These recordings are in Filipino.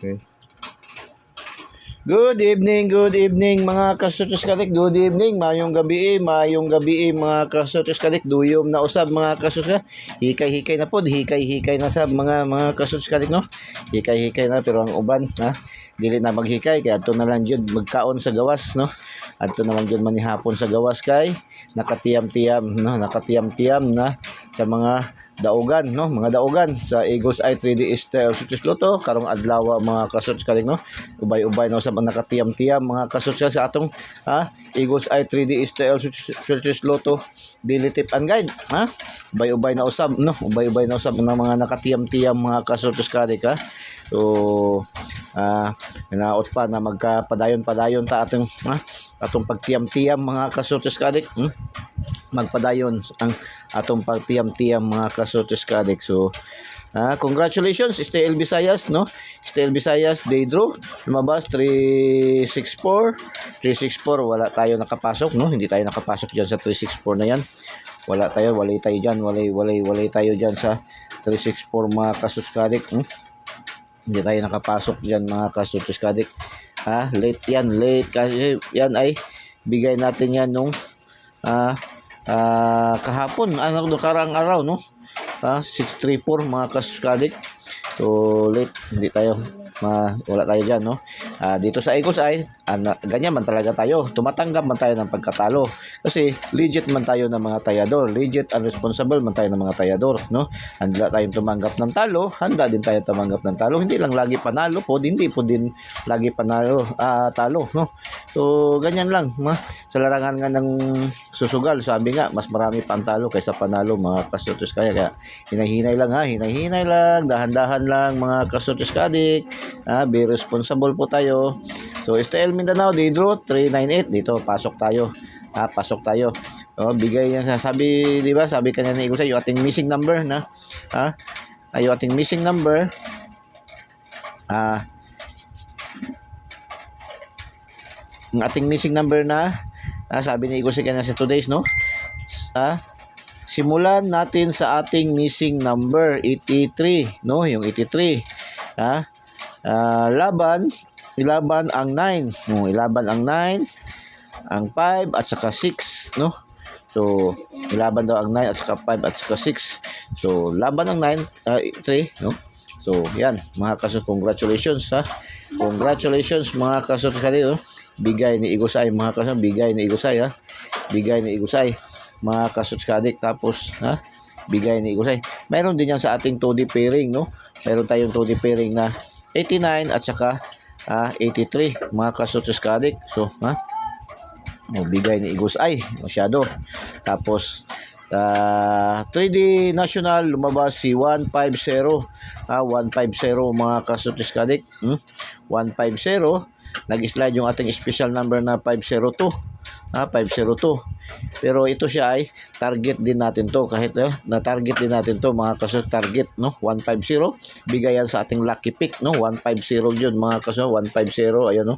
Okay. Good evening mga kasutos kadik. Good evening, mayong gabi mga kasutos kadik. Duyom na usab mga kasutos. Hikay-hikay na pod, hikay-hikay na sab mga kasutos kadik no. Hikay-hikay na pero ang uban ha, dili na maghikay kaya adto na lang jud magkaon sa gawas no. Adto na lang jud manihapon sa gawas kay nakatiyam-tiyam no, nakatiyam-tiyam na sa mga daugan no, mga daugan sa Eagles Eye 3D Style Success Lotto karong adlaw mga kasutos kadik no. Ubay-ubay no sa nakatiyam-tiyam mga kasutos sa atong Eagles Eye 3D Style Success Lotto daily tip and guide ha. Ubay-ubay na usab no, ubay-ubay na usab ng mga nakatiyam-tiyam mga kasutos kadik ha. So hinaot pa na magkapadayon-padayon ta atong atong pagtiyam-tiyam mga kasutos kadik magpadayon ang atong pagtiyam-tiyam mga kasutos kadik. So congratulations STL Visayas no, STL Visayas day draw lumabas 364 wala tayo nakapasok no, hindi tayo nakapasok diyan sa 364 na yan. Wala tayo diyan, walay tayo diyan sa 364 mga kasutos kadik hindi tayo nakapasok diyan mga kasutos kadik late kasi yan ay bigay natin yan nung kahapon karang araw no 634 mga kasutos kadik. So late hindi tayo wala tayo diyan no. Dito sa Eagles Eye ganyan man talaga tayo, tumatanggap man tayo ng pagkatalo kasi legit man tayo ng mga tayador, legit and responsible man tayo ng mga tayador no. Handa tayong tumanggap ng talo, handa din tayo tumanggap ng talo, hindi lang lagi panalo po, hindi po din lagi panalo talo no. So ganyan lang sa larangan nga ng susugal, sabi nga mas marami pang talo kaysa panalo mga kasutos kaya hinay-hinay lang hinay-hinay lang, dahan-dahan lang mga kasutos kadik be responsible po tayo. So STL Mindanao day draw 398 dito pasok tayo bigay yan sabi di ba, sabi kanina ni Eagles Eye yung ating missing number na yung ating missing number ang ating missing number na sabi ni Eagles Eye kanina sa 2 days no, simulan natin sa ating missing number 83 no, yung 83 ilaban ang 9 no, ilaban ang 9 ang 5 at saka 6 no. So ilaban daw ang 9 at saka 5 at saka 6. So laban ang 9 3 no. So yan mga kasutos, congratulations congratulations mga kasutos kanino, bigay ni Eagles Eye mga kasutos, bigay ni Eagles Eye bigay ni Eagles Eye mga kasutos kadik. Tapos bigay ni Eagles Eye mayroon din yan sa ating 2D pairing no, mayroon tayong 2D pairing na 89 at saka 83 mga kasutos kadik. So bigay ni Eagles Eye masyado. Tapos 3D National lumabas si 150 150 mga kasutos kadik 150 nag-slide yung ating special number na 502 pero ito siya ay target din natin to, kahit na target din natin to mga kasutos, target no 150 bigayan sa ating lucky pick no 150 yun mga kasutos, 150 ayan no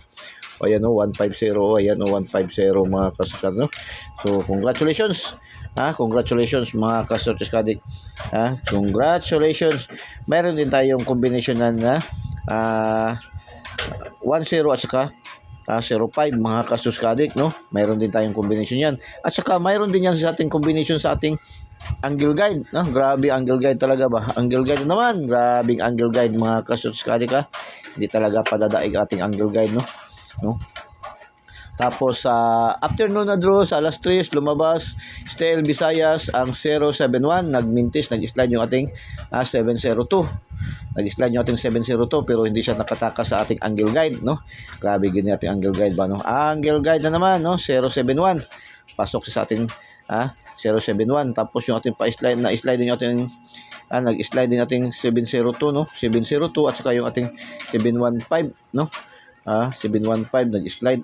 150 ayan 150 mga kasutos no. So congratulations congratulations mga kasutos kadik congratulations. Meron din tayong combination na 10 at saka 05 mga kasutos kadik no, mayroon din tayong combination yan at saka mayroon din yan sa ating combination sa ating angle guide no. Grabe angle guide talaga ba, angle guide naman, grabing angle guide mga kasutos kadik hindi talaga padadaig ating angle guide no. Tapos afternoon na draw sa alas 3 lumabas STL Visayas ang 071 nagmintis, nag-slide yung ating 702 nag-slide yung ating 702 pero hindi siya nakatakas sa ating angle guide no. Grabe ganyan ating angle guide ba no, angle guide na naman no 071 pasok sa ating 071. Tapos yung ating pa-slide na slide din yung ating nag-slide din ating 702 no, 702 at saka yung ating 715 no 715 nag-slide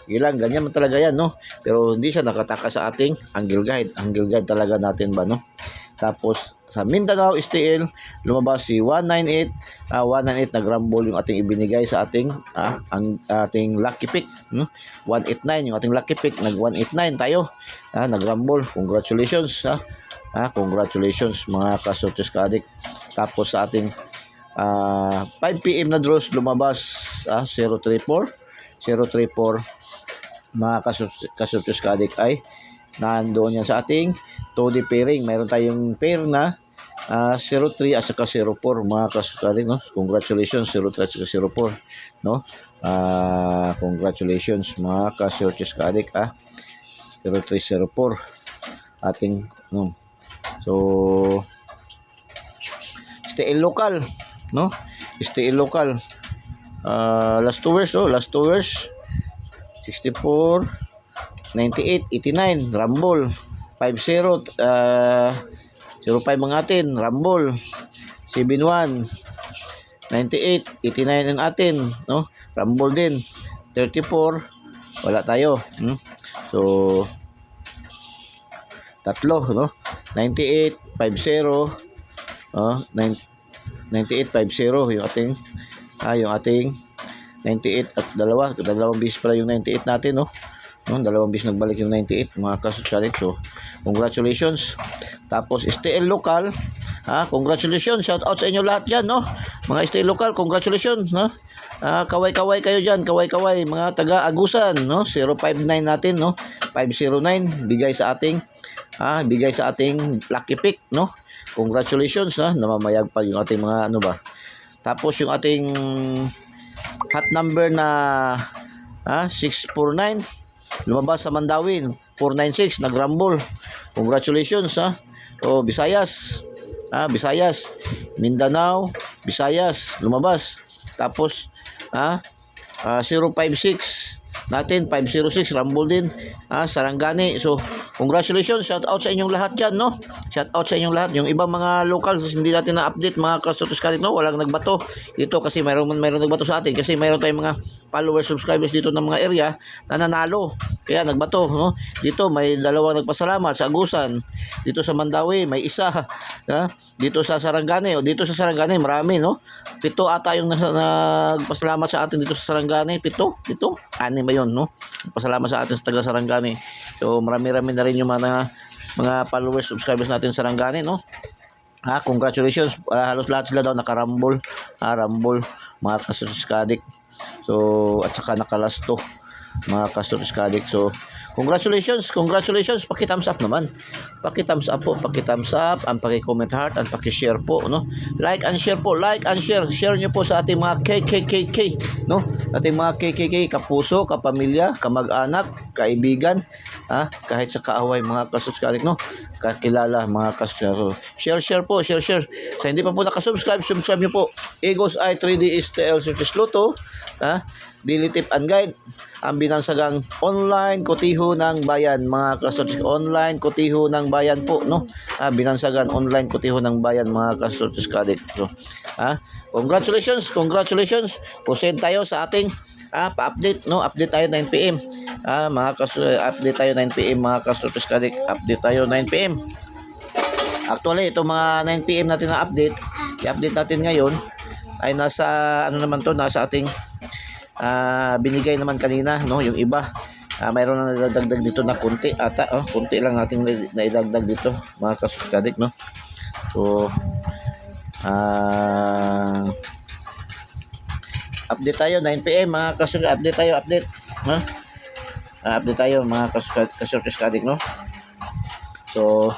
ilang ganyan man talaga yan no, pero hindi siya nakatakas sa ating angle guide talaga natin ba no. Tapos sa Mindanao STL lumabas si 198 nag-rumble yung ating ibinigay sa ating ating lucky pick no? 189 yung ating lucky pick, nag 189 tayo nag-rumble. Congratulations congratulations mga kasutos kadik. Tapos sa ating 5 PM na draws lumabas 034 mga kasurtis kadik ay nandoon yan sa ating 2D pairing. Mayroon tayong pair na 03 at saka 04 mga kasurtis kadik, no? Congratulations 03 at saka 04, no? Congratulations mga kasurtis kadik 0304 ating so stay local, no? Stay local. Last 2 years 64 98 89 Rumble 50 05 ang atin Rumble 71 98 89 ang atin, no? Rumble din 34 wala tayo, so tatlo, no? 98 50 9850 yung ating 98 at dalawang bis pala yung 98 natin, no? Dalawang bis nagbalik yung 98 mga kasosyalik. So congratulations. Tapos STL local, congratulations, shout out sa inyo lahat dyan, no? Mga STL local, congratulations, no? Kaway-kaway kayo dyan, kaway-kaway mga taga Agusan, no? 059 natin, no? 509 bigay sa ating lucky pick, no? Congratulations, namamayag pa yung ating mga Tapos yung ating hot number na 649 lumabas sa Mandawin 496 nagrumble. Congratulations, o Visayas, Mindanao, Visayas lumabas. Tapos 056 natin 506 rumble din Sarangani. So congratulations, shout out sa inyong lahat dyan, no? Shout out sa inyong lahat. Yung ibang mga locals hindi natin na-update mga kasotos kalit, no? Walang nagbato dito kasi mayroon nagbato sa atin kasi mayroon tayong mga followers, subscribers dito ng mga area na nanalo kaya nagbato, no? Dito may dalawang nagpasalamat sa Agusan, dito sa Mandawi may isa, dito sa Sarangani marami, no? 7 ata yung nagpasalamat sa atin dito sa Sarangani. 7 6 ba yun, no? Pasalamat sa atin sa taga Sarangani. So marami-rami na rin yung mga followers, subscribers natin sa Sarangani, no? Congratulations. Halos lahat sila daw nakarambol, rumble mga kasotos kadik. So at saka nakalasto mga kasotos kadik. So congratulations, paki-thumbs up naman. Paki-thumbs up po, paki-thumbs up, ang paki-comment heart, ang paki-share po, no? Like and share po, share niyo po sa ating mga KKKK, no? Ating mga KKK, kapuso, kapamilya, kamag-anak, kaibigan, kahit sa kaaway mga kasotos no? Kakilala mga kasotos. Share po, share. Sa hindi pa po nakasubscribe, subscribe niyo po. Eagles Eye 3D STL Searches Lotto, Daily Tip and Guide, ang binansagang online kotiho ng bayan mga kasotos. Online kotiho ng bayan po, no? Binansagan online kotiho ng bayan mga kasotos kadik. So, congratulations. Proceed tayo sa ating pa-update, no? Update tayo 9 PM. Update tayo 9 PM mga kasotos kadik. Update tayo 9 PM. Actually, itong mga 9 PM natin na update, i-update natin ngayon ay nasa nasa ating binigay naman kanina, no? Yung iba mayroon na nadagdag dito na konti ata, konti lang natin naidagdag dito mga kasuskadik, no? So update tayo 9 PM mga kasuskadik. Update tayo mga kasuskadik, no? So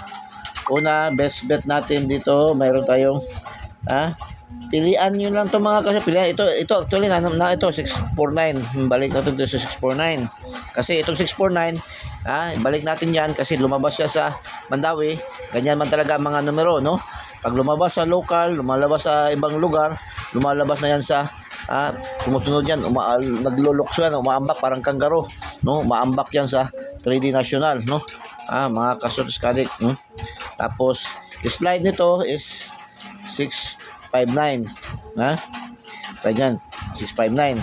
una, best bet natin dito, mayroon tayong pilian nyo lang to mga kasi pilihan ito actually ito 649. Balik natin dito sa 649 kasi itong 649 balik natin yan kasi lumabas siya sa Mandawi. Ganyan man talaga ang mga numero, no? Pag lumabas sa local, lumalabas sa ibang lugar, lumalabas na yan sa sumusunod yan, naglulukso yan, umaambak parang kanggaro, no? Umaambak yan sa 3D national, no? Mga kasotos kadik, no? Tapos slide nito is 659, ganyan 659.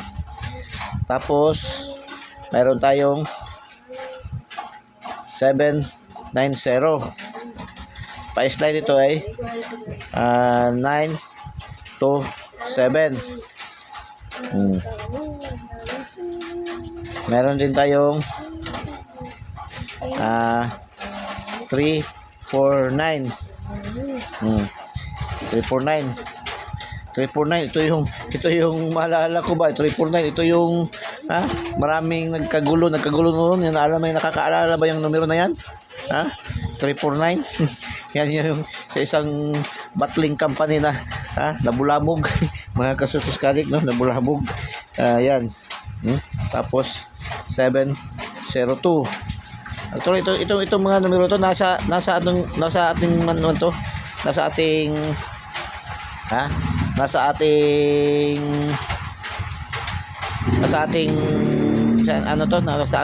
Tapos mayroon tayong 790. Pa-slide ito ay 9 to 7. Meron din tayong 349. 349. 349, ito yung maalala ko ba, 349, ito yung maraming nagkagulo noon. Yan, alam mo yung nakakaalala ba yung numero na yan? 349. Yan yung sa isang battling company na nabulabog. Mga kasutos kalik, no? Nabulabog. Yan. Tapos 702. Actually, ito mga numero to nasa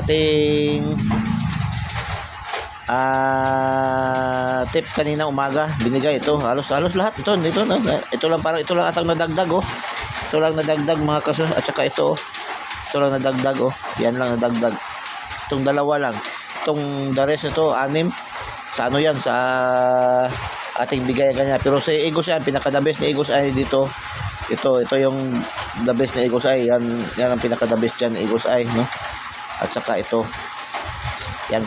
ating tip kanina umaga binigay ito halos lahat ito no? ito lang atang nadagdag ito lang nadagdag mga kaso at saka ito lang nadagdag yan lang nadagdag itong dalawa lang itong the rest ito 6 sa yan sa ating bigay kanya pero sa Igos ay pinaka the best ni Igos ay dito ito yung the best na Igos ay yan ang pinaka the best dyan Igos ay no at saka ito yan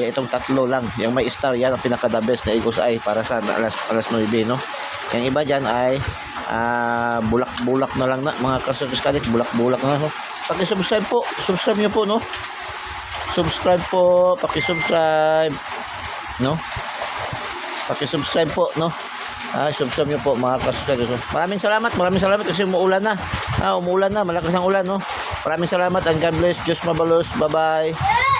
itong tatlo lang yung may star yan ang pinaka the best na Igos ay para sa alas 9 no yung iba dyan ay bulak na lang na mga kasutos kalit bulak na no paki-subscribe nyo po no paki-subscribe no paki-subscribe po no subscribe nyo po mga kasutos. Maraming salamat kasi umuulan na malakas ang ulan no. Maraming salamat and God bless. Diyos mabalos. Bye bye.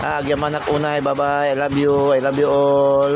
Agyamanak unay. Bye bye. I love you all.